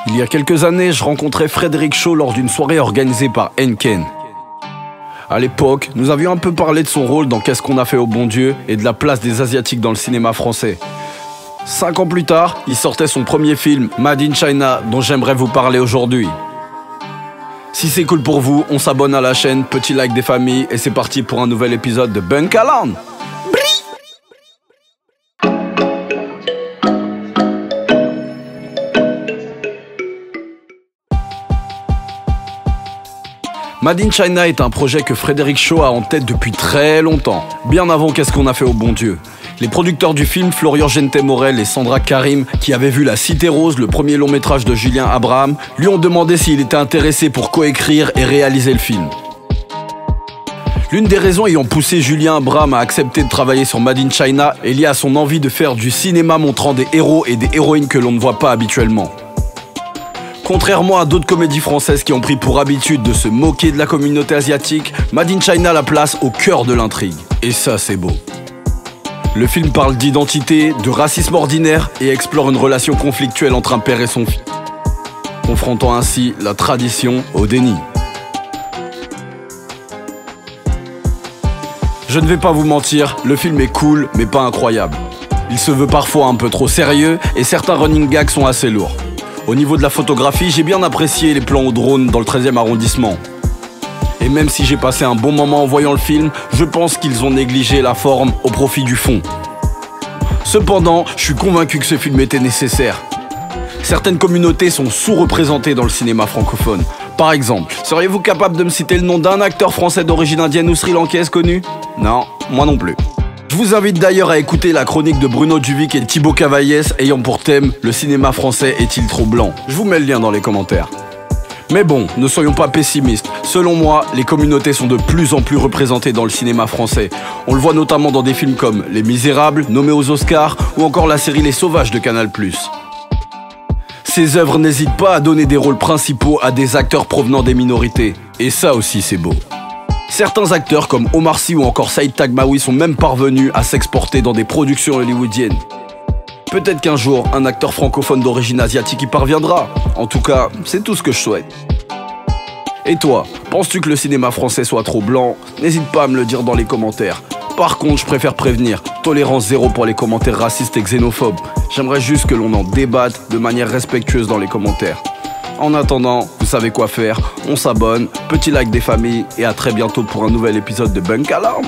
Il y a quelques années, je rencontrais Frédéric Shaw lors d'une soirée organisée par Henken. À l'époque, nous avions un peu parlé de son rôle dans Qu'est-ce qu'on a fait au bon Dieu et de la place des Asiatiques dans le cinéma français. 5 ans plus tard, il sortait son premier film, Made in China, dont j'aimerais vous parler aujourd'hui. Si c'est cool pour vous, on s'abonne à la chaîne, petit like des familles, et c'est parti pour un nouvel épisode de Bunkaland. Made in China est un projet que Frédéric Shaw a en tête depuis très longtemps, bien avant Qu'est-ce qu'on a fait au bon Dieu. Les producteurs du film, Florian Gentemorel et Sandra Karim, qui avaient vu La Cité Rose, le premier long métrage de Julien Abraham, lui ont demandé s'il était intéressé pour coécrire et réaliser le film. L'une des raisons ayant poussé Julien Abraham à accepter de travailler sur Made in China est liée à son envie de faire du cinéma montrant des héros et des héroïnes que l'on ne voit pas habituellement. Contrairement à d'autres comédies françaises qui ont pris pour habitude de se moquer de la communauté asiatique, Made in China la place au cœur de l'intrigue. Et ça, c'est beau. Le film parle d'identité, de racisme ordinaire et explore une relation conflictuelle entre un père et son fils, confrontant ainsi la tradition au déni. Je ne vais pas vous mentir, le film est cool mais pas incroyable. Il se veut parfois un peu trop sérieux et certains running gags sont assez lourds. Au niveau de la photographie, j'ai bien apprécié les plans au drone dans le 13e arrondissement. Et même si j'ai passé un bon moment en voyant le film, je pense qu'ils ont négligé la forme au profit du fond. Cependant, je suis convaincu que ce film était nécessaire. Certaines communautés sont sous-représentées dans le cinéma francophone. Par exemple, seriez-vous capable de me citer le nom d'un acteur français d'origine indienne ou sri-lankaise connu? Non, moi non plus. Je vous invite d'ailleurs à écouter la chronique de Bruno Duvic et Thibaut Cavaillès ayant pour thème « Le cinéma français est-il trop blanc ?» Je vous mets le lien dans les commentaires. Mais bon, ne soyons pas pessimistes. Selon moi, les communautés sont de plus en plus représentées dans le cinéma français. On le voit notamment dans des films comme Les Misérables, nommés aux Oscars, ou encore la série Les Sauvages de Canal+. Ces œuvres n'hésitent pas à donner des rôles principaux à des acteurs provenant des minorités. Et ça aussi, c'est beau. Certains acteurs comme Omar Sy ou encore Saïd Taghmaoui sont même parvenus à s'exporter dans des productions hollywoodiennes. Peut-être qu'un jour, un acteur francophone d'origine asiatique y parviendra. En tout cas, c'est tout ce que je souhaite. Et toi, penses-tu que le cinéma français soit trop blanc? N'hésite pas à me le dire dans les commentaires. Par contre, je préfère prévenir, tolérance zéro pour les commentaires racistes et xénophobes. J'aimerais juste que l'on en débatte de manière respectueuse dans les commentaires. En attendant, vous savez quoi faire, on s'abonne, petit like des familles et à très bientôt pour un nouvel épisode de Bunkaland.